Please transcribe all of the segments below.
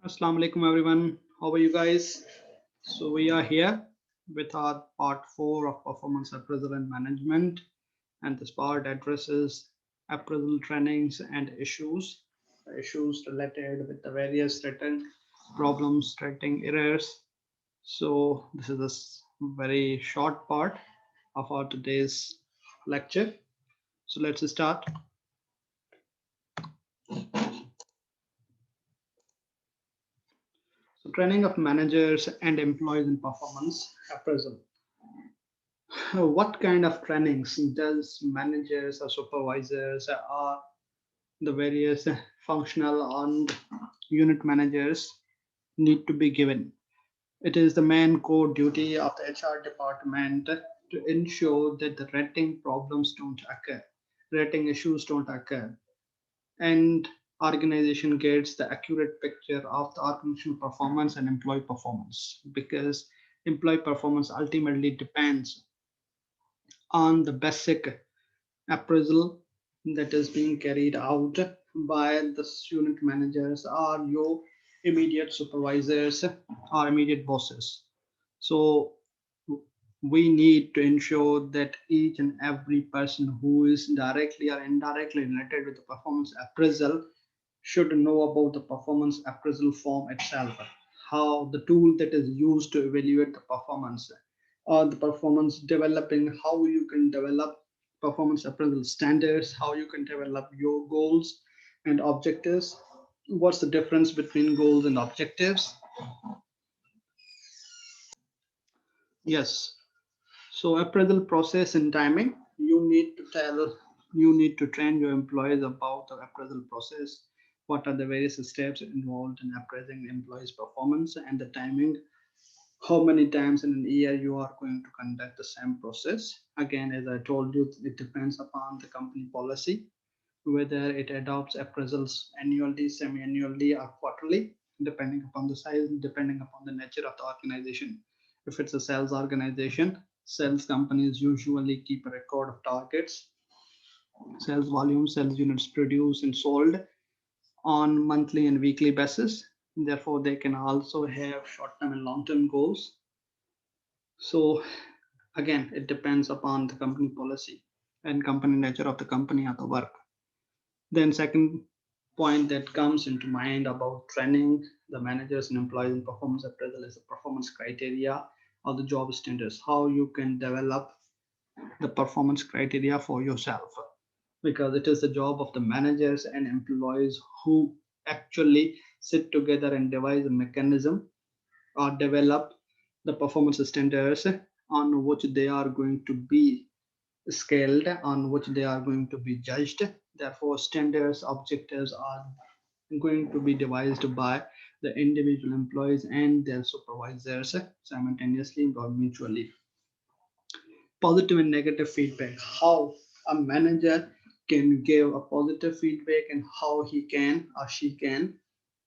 Assalamu alaikum everyone. How are you guys? So we are here with our part 4 of performance appraisal and management, and this part addresses appraisal trainings and issues related with the various written problems, writing errors. So this is very short part of our today's lecture. So let's start. So training of managers and employees in performance appraisal. What kind of trainings does managers or supervisors or the various functional and unit managers need to be given? It is the main core duty of the HR department to ensure that the rating problems don't occur, rating issues don't occur, and organization gets the accurate picture of the organizational performance and employee performance, because employee performance ultimately depends on the basic appraisal that is being carried out by the unit managers or your immediate supervisors or immediate bosses. So we need to ensure that each and every person who is directly or indirectly related with the performance appraisal should know about the performance appraisal form itself, how the tool that is used to evaluate the performance or the performance developing, how you can develop performance appraisal standards, how you can develop your goals and objectives, what's the difference between goals and objectives. Yes, so appraisal process and timing. You need to train your employees about the appraisal process. What are the various steps involved in appraising the employee's performance and the timing? How many times in a year you are going to conduct the same process? Again, as I told you, it depends upon the company policy, whether it adopts appraisals annually, semi-annually, or quarterly, depending upon the size, depending upon the nature of the organization. If it's a sales organization, sales companies usually keep a record of targets, sales volume, sales units produced and sold on monthly and weekly basis. Therefore, they can also have short-term and long-term goals. So again, it depends upon the company policy and company nature of the company or the work. Then second point that comes into mind about training the managers and employees in performance appraisal is the performance criteria or the job standards, how you can develop the performance criteria for yourself, because it is the job of the managers and employees who actually sit together and devise a mechanism or develop the performance standards on which they are going to be scaled, on which they are going to be judged. Therefore, standards, objectives are going to be devised by the individual employees and their supervisors simultaneously or mutually. Positive and negative feedback, how a manager can give a positive feedback and how he can or she can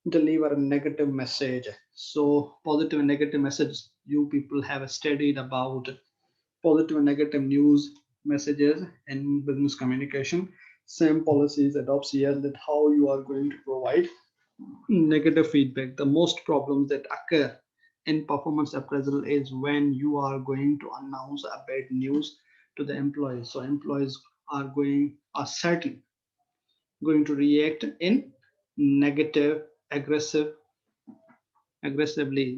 deliver a negative message. So positive and negative message, you people have studied about positive and negative news messages in business communication. Same policies adopts here, that how you are going to provide negative feedback. The most problems that occur in performance appraisal is when you are going to announce a bad news to the employees. So employees are certain going to react in negative, aggressively.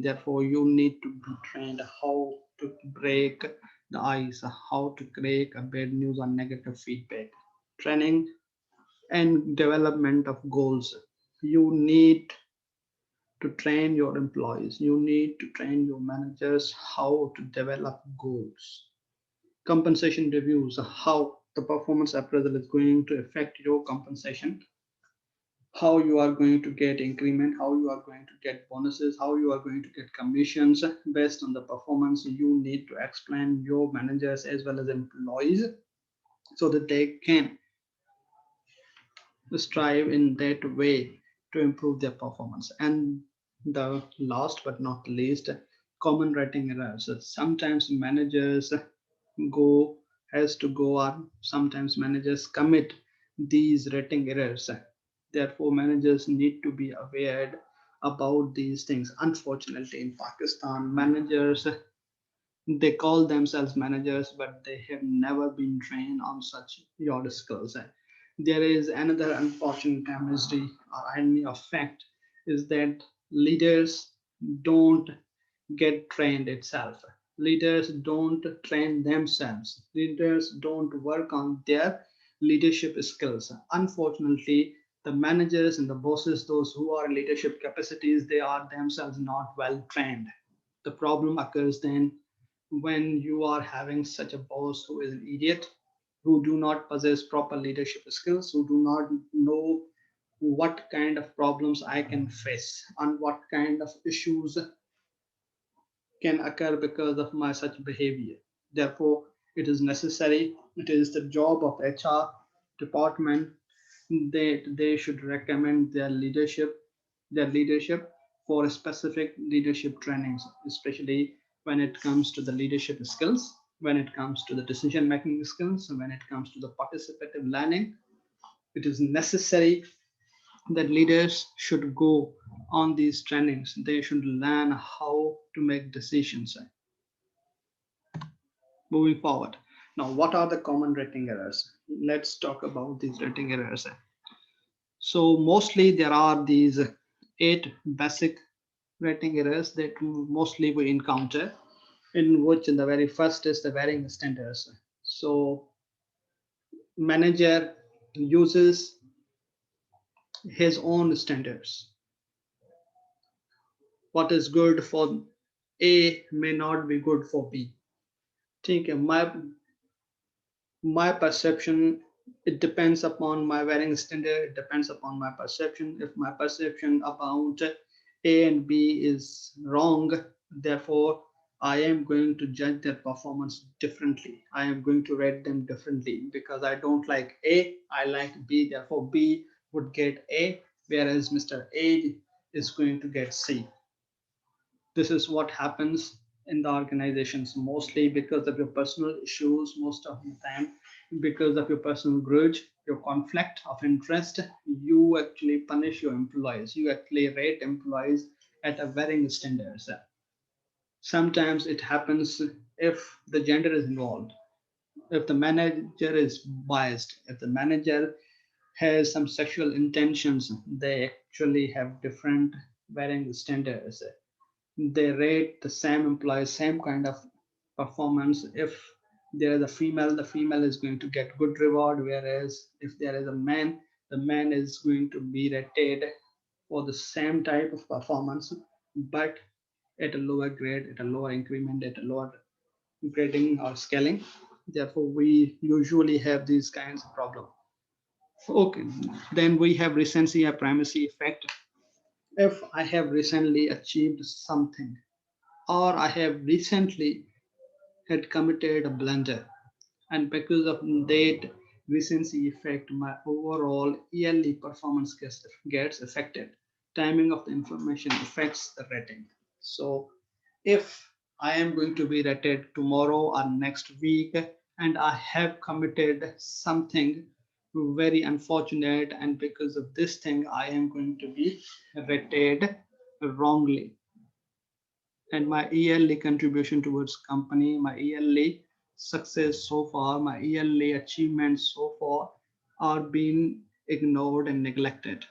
Therefore, you need to be trained how to break the ice, how to create a bad news or negative feedback. Training and development of goals. You need to train your employees. You need to train your managers how to develop goals. Compensation reviews, how the performance appraisal is going to affect your compensation, how you are going to get increment, how you are going to get bonuses, how you are going to get commissions based on the performance. You need to explain your managers as well as employees so that they can strive in that way to improve their performance. And the last but not least, common writing errors. Sometimes managers go has to go, or sometimes managers commit these writing errors. Therefore, managers need to be aware about these things. Unfortunately, in Pakistan, managers, they call themselves managers, but they have never been trained on such your skills. There is another unfortunate chemistry or irony of fact is that leaders don't get trained itself. Leaders don't train themselves. Leaders don't work on their leadership skills. Unfortunately, the managers and the bosses, those who are in leadership capacities, they are themselves not well trained. The problem occurs then when you are having such a boss who is an idiot, who do not possess proper leadership skills, who do not know what kind of problems I can face and what kind of issues can occur because of my such behavior. Therefore, it is necessary, it is the job of HR department, they should recommend their leadership for specific leadership trainings, especially when it comes to the leadership skills, when it comes to the decision making skills, when it comes to the participative learning. It is necessary that leaders should go on these trainings. They should learn how to make decisions. Moving forward, now what are the common rating errors? Let's talk about these rating errors. So mostly there are these eight basic rating errors that mostly we encounter, in which the very first is the varying standards. So manager uses his own standards. What is good for A may not be good for B. ठीक है, my perception, it depends upon my varying standard, it depends upon my perception. If my perception about A and B is wrong, therefore I am going to judge their performance differently. I am going to rate them differently because I don't like A, I like B, therefore B would get A, whereas Mr. A is going to get C. This is what happens in the organizations, mostly because of your personal issues, most of the time because of your personal grudge, your conflict of interest. You actually punish your employees, you actually rate employees at a varying standards. Sometimes it happens if the gender is involved, if the manager is biased, if the manager has some sexual intentions, they actually have different varying standards. They rate the same employees, same kind of performance. If there is a female, the female is going to get good reward, whereas if there is a man, the man is going to be rated for the same type of performance, but at a lower grade, at a lower increment, at a lower grading or scaling. Therefore, we usually have these kinds of problems. Okay, then we have recency or primacy effect. If I have recently achieved something, or I have recently had committed a blunder, and because of that recency effect, my overall yearly performance gets affected. Timing of the information affects the rating. So if I am going to be rated tomorrow or next week, and I have committed something very unfortunate, and because of this thing, I am going to be rated wrongly, and my yearly contribution towards company, my yearly success so far, my yearly achievements so far are being ignored and neglected.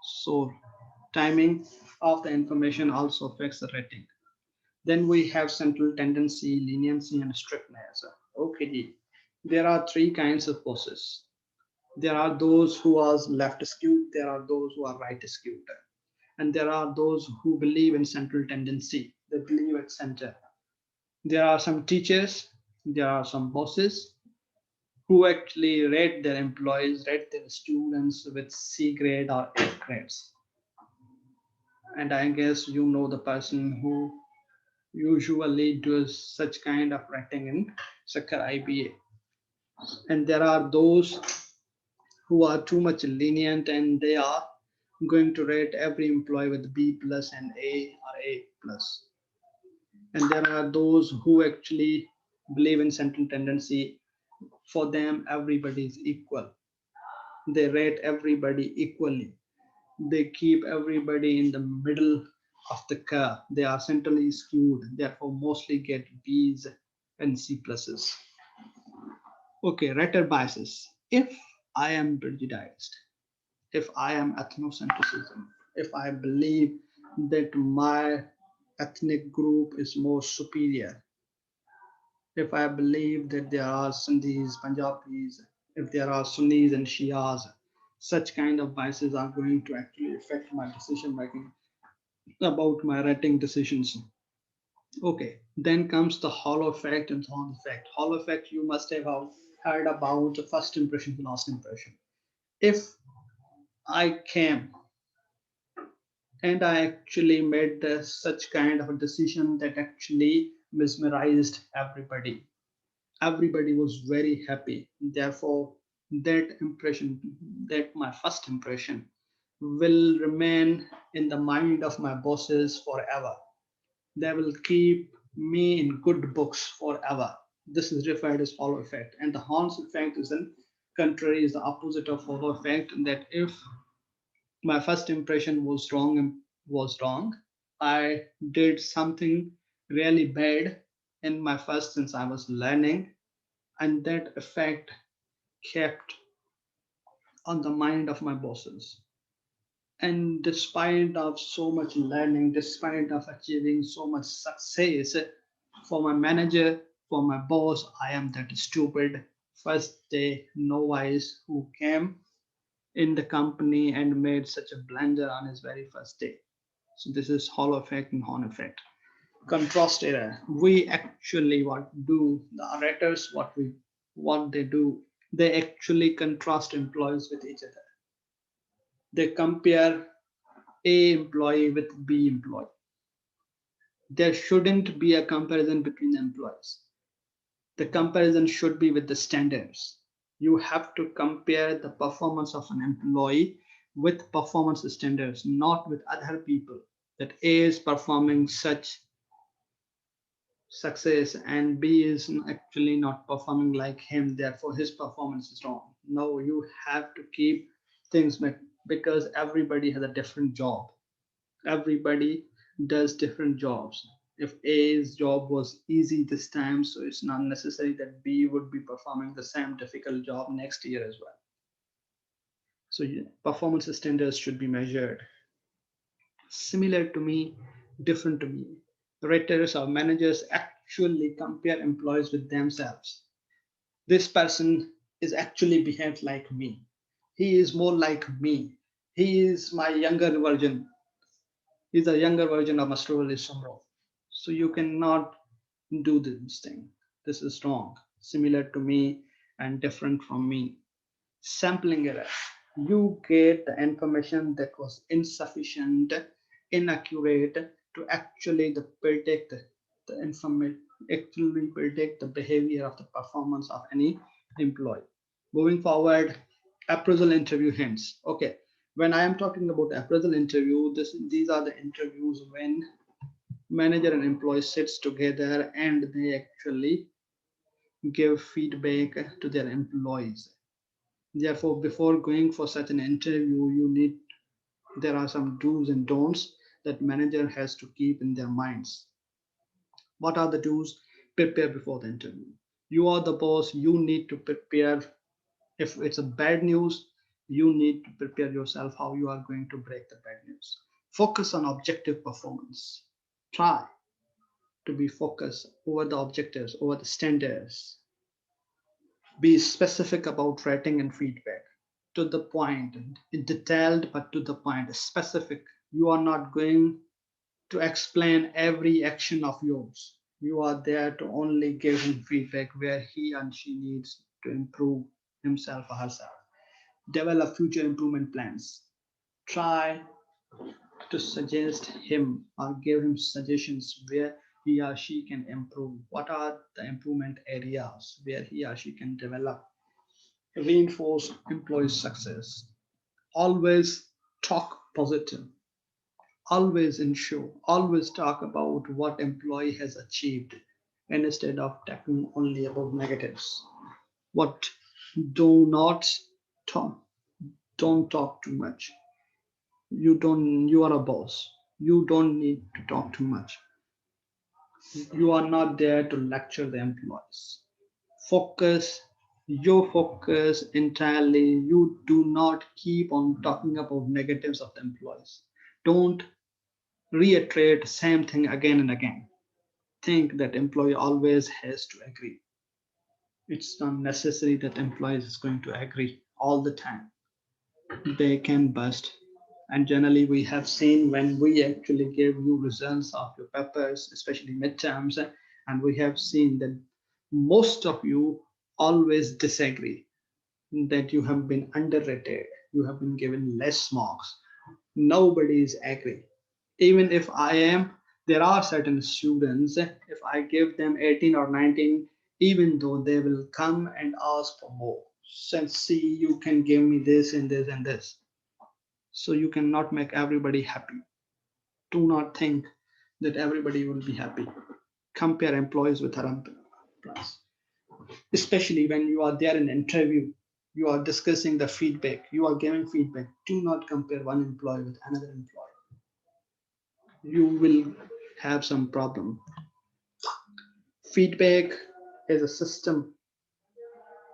So timing of the information also affects the rating. Then we have central tendency, leniency, and strictness. Okay, there are three kinds of bosses. There are those who are left skewed, there are those who are right skewed, and there are those who believe in central tendency. They believe at center. There are some teachers, there are some bosses who actually rate their employees, rate their students with C grade or F grades. And I guess you know the person who usually does such kind of rating in Sukkur IBA. And there are those who are too much lenient and they are going to rate every employee with B plus and A or A plus. And there are those who actually believe in central tendency. For them everybody is equal, they rate everybody equally. They keep everybody in the middle of the curve. They are centrally skewed, therefore mostly get B's and C pluses. Okay, writer biases. If I am prejudiced, if I am ethnocentrism, if I believe that my ethnic group is more superior, if I believe that there are Sindhis, Punjabis, if there are Sunnis and Shias, such kind of biases are going to actually affect my decision making about my writing decisions. Okay, then comes the hollow effect and thorn effect. Hollow effect, you must have heard about first impression to last impression. If I came and I actually made such kind of a decision that actually mesmerized everybody. Everybody was very happy. Therefore, that impression, that my first impression, will remain in the mind of my bosses forever. They will keep me in good books forever. This is referred as hollow effect. And the Horn's effect is the contrary, is the opposite of hollow effect. That if my first impression was wrong, I did something really bad in my first since I was learning, and that effect kept on the mind of my bosses. And despite of so much learning, despite of achieving so much success, for my manager, for my boss, I am that stupid first day novice who came in the company and made such a blunder on his very first day. So this is hollow effect and horn effect. Contrast error. We actually what do the writers what they do, they actually contrast employees with each other. They compare A employee with B employee. There shouldn't be a comparison between the employees. The comparison should be with the standards. You have to compare the performance of an employee with performance standards, not with other people. That A is performing such success and B is actually not performing like him, therefore his performance is wrong. No, you have to keep things because everybody has a different job. Everybody does different jobs. If A's job was easy this time, so it's not necessary that B would be performing the same difficult job next year as well. So yeah, performance standards should be measured. Similar to me, different to me. Raters or managers actually compare employees with themselves. This person is actually behaved like me. He is more like me. He is my younger version. He's a younger version of Masroor is Soomro. So you cannot do this thing. This is wrong. Similar to me and different from me. Sampling error. You get the information that was insufficient, inaccurate to actually predict the information, actually predict the behavior of the performance of any employee. Moving forward, appraisal interview hints. Okay, when I am talking about appraisal interview, these are the interviews when manager and employee sits together and they actually give feedback to their employees. Therefore, before going for such an interview, there are some do's and don'ts that manager has to keep in their minds. What are the do's? Prepare before the interview. You are the boss, you need to prepare. If it's a bad news, you need to prepare yourself how you are going to break the bad news. Focus on objective performance. Try to be focused over the objectives, over the standards. Be specific about writing and feedback. To the point, detailed but to the point, specific. You are not going to explain every action of yours. You are there to only give him feedback where he and she needs to improve himself or herself. Develop future improvement plans. Try to suggest him or give him suggestions where he or she can improve. What are the improvement areas where he or she can develop? Reinforce employee success. Always talk positive. Always ensure. Always talk about what employee has achieved instead of talking only about negatives. What do not talk. Don't talk too much. You are a boss. You don't need to talk too much. You are not there to lecture the employees. Focus your focus entirely. You do not keep on talking about negatives of the employees. Don't reiterate the same thing again and again. Think that employee always has to agree. It's not necessary that employees is going to agree all the time. They can burst. And generally, we have seen when we actually give you results of your papers, especially midterms, and we have seen that most of you always disagree, that you have been underrated, you have been given less marks. Nobody is agree. Even if I am, there are certain students, if I give them 18 or 19, even though they will come and ask for more. Since see, you can give me this and this and this. So you cannot make everybody happy. Do not think that everybody will be happy. Compare employees with other employees, especially when you are there in an interview. You are discussing the feedback. You are giving feedback. Do not compare one employee with another employee. You will have some problem. Feedback is a system.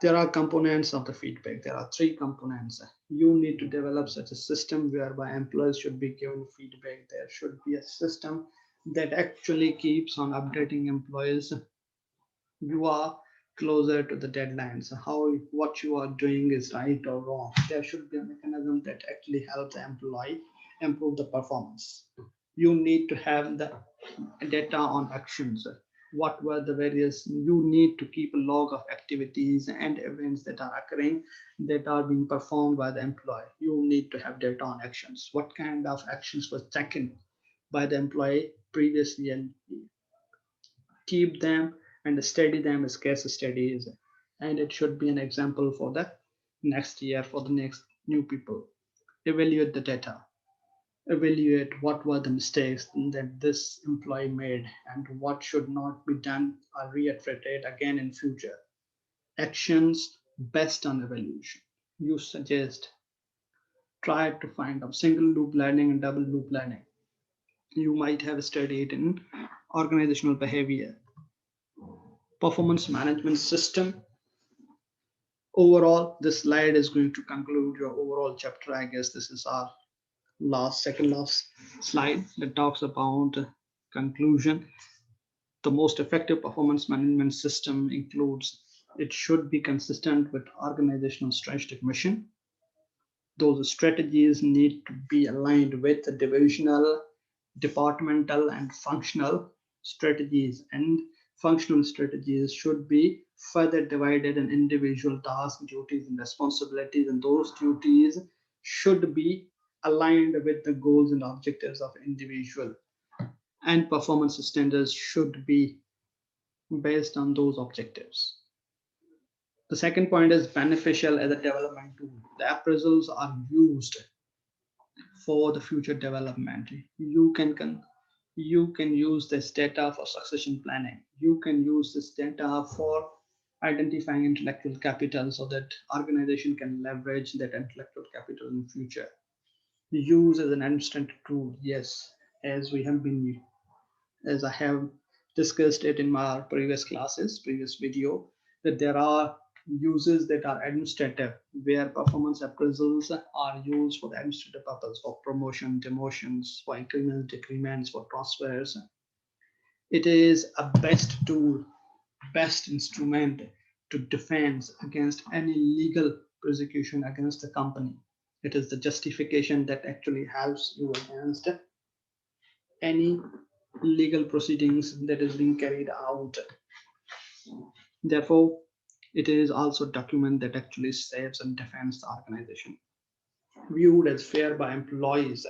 There are components of the feedback. There are three components. You need to develop such a system whereby employees should be given feedback. There should be a system that actually keeps on updating employees. You are closer to the deadlines. How what you are doing is right or wrong. There should be a mechanism that actually helps the employee improve the performance. You need to have the data on actions. What were the various? You need to keep a log of activities and events that are occurring, that are being performed by the employee. You need to have data on actions. What kind of actions was taken by the employee previously, and keep them and study them as case studies. And it should be an example for the next year, for the next new people. Evaluate the data. Evaluate what were the mistakes that this employee made and what should not be done or reiterated again in future. Actions based on evaluation. You suggest, try to find out single loop learning and double loop learning. You might have studied in organizational behavior, performance management system. Overall, this slide is going to conclude your overall chapter. I guess this is our second last slide that talks about conclusion. The most effective performance management system includes, it should be consistent with organizational strategic mission. Those strategies need to be aligned with the divisional, departmental, and functional strategies. And functional strategies should be further divided in individual tasks, duties, and responsibilities. And those duties should be aligned with the goals and objectives of individual. And performance standards should be based on those objectives. The second point is beneficial as a development tool. The appraisals are used for the future development. You can use this data for succession planning. You can use this data for identifying intellectual capital so that organization can leverage that intellectual capital in future. Use as an administrative tool, yes, as we have been, as I have discussed it in my previous classes, previous video, that there are uses that are administrative, where performance appraisals are used for the administrative purpose, for promotion, demotions, for increments, decrements, for transfers. It is a best tool, best instrument to defend against any legal prosecution against the company. It is the justification that actually helps you against any legal proceedings that is being carried out. Therefore, it is also a document that actually saves and defends the organization. Viewed as fair by employees,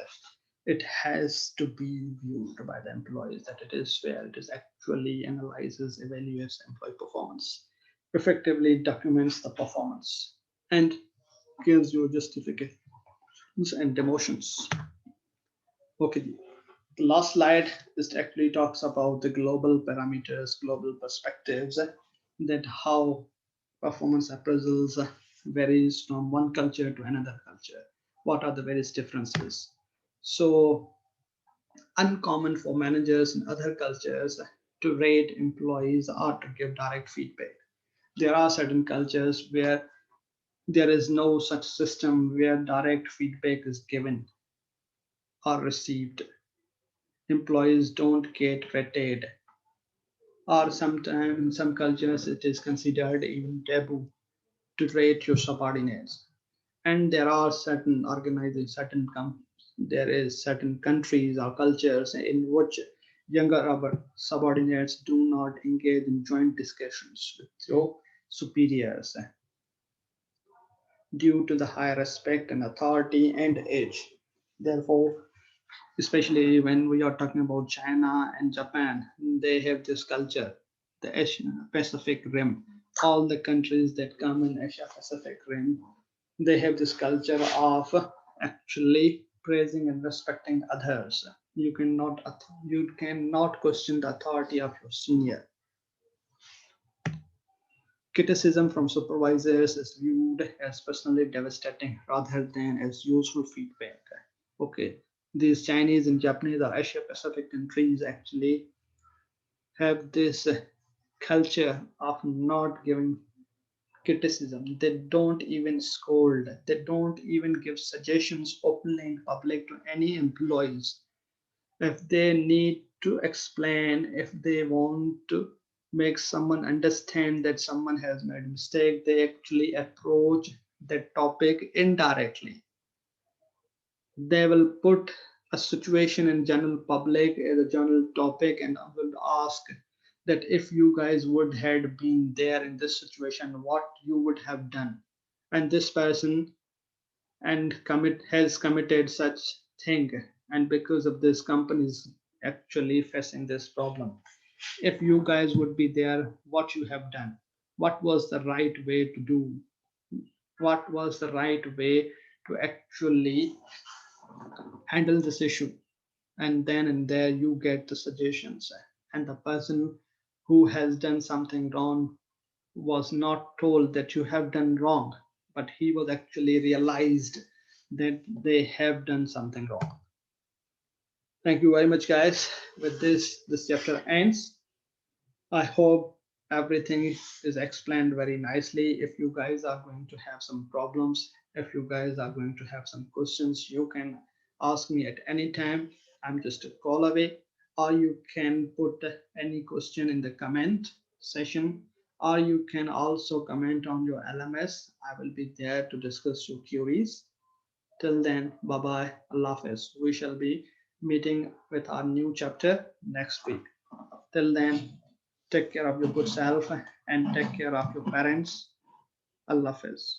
it has to be viewed by the employees that it is fair. It is actually analyzes, evaluates employee performance, effectively documents the performance, and gives you justifications and demotions. Okay, the last slide is actually talks about the global parameters, global perspectives, that how performance appraisals varies from one culture to another culture. What are the various differences? So uncommon for managers in other cultures to rate employees or to give direct feedback. There are certain cultures where there is no such system where direct feedback is given or received. Employees don't get rated, or sometimes in some cultures it is considered even taboo to rate your subordinates. And there are certain organizations, there is certain countries or cultures in which younger subordinates do not engage in joint discussions with your superiors due to the high respect and authority and age. Therefore, especially when we are talking about China and Japan, they have this culture, the Asian Pacific Rim. All the countries that come in Asia Pacific Rim, they have this culture of actually praising and respecting others. You cannot question the authority of your senior. Criticism from supervisors is viewed as personally devastating rather than as useful feedback. Okay, these Chinese and Japanese or Asia Pacific countries actually have this culture of not giving criticism. They don't even scold, they don't even give suggestions openly in public to any employees. If they need to explain, if they want to make someone understand that someone has made a mistake, they actually approach that topic indirectly. They will put a situation in general public as a general topic and will ask that if you guys would had been there in this situation, what you would have done. And this person and commit has committed such thing, and because of this company is actually facing this problem. If you guys would be there, what you have done, what was the right way to do, what was the right way to actually handle this issue, and then and there you get the suggestions. And the person who has done something wrong was not told that you have done wrong, but he was actually realized that they have done something wrong. Thank you very much, guys. With this chapter ends. I hope everything is explained very nicely. If you guys are going to have some problems, if you guys are going to have some questions, you can ask me at any time. I'm just a call away, or you can put any question in the comment session, or you can also comment on your LMS. I will be there to discuss your queries. Till then, bye bye, Allah Hafiz. We shall be meeting with our new chapter next week. Till then, take care of your good self and take care of your parents. Allah Hafiz.